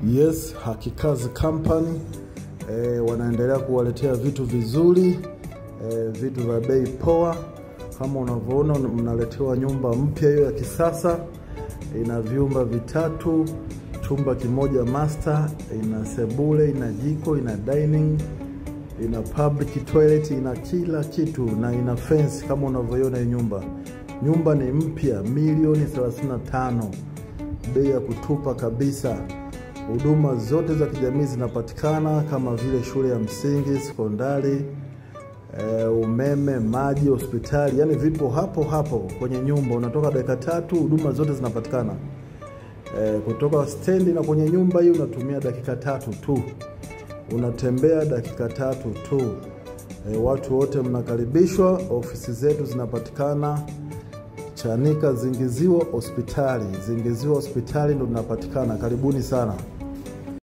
Yes, Hakikazi Company wanaendelea kuwaletea vitu vizuri, vitu vya bei poa. Kama unavyoona mnaletewa nyumba mpya hiyo ya kisasa, ina vyumba vitatu, chumba kimoja master, ina sebule, ina jiko, ina dining, ina public toilet, ina kila kitu na ina fence kama unavyoiona hii nyumba. Nyumba ni mpya, $135,000. Bei ya kutupa kabisa. Huduma zote za kijamii zinapatikana kama vile shule ya msingi, sekondari, umeme, maji, hospitali, yani vipo hapo hapo kwenye nyumba. Unatoka dakika 3, huduma zote zinapatikana. Kutoka stendi na kwenye nyumba hii unatumia dakika 3 tu. Unatembea dakika 3 tu. Watu wote mnakaribishwa. Ofisi zetu zinapatikana Chanika Zingiziwa Hospitali. Zingiziwa Hospitali ndo tunapatikana. Karibuni sana.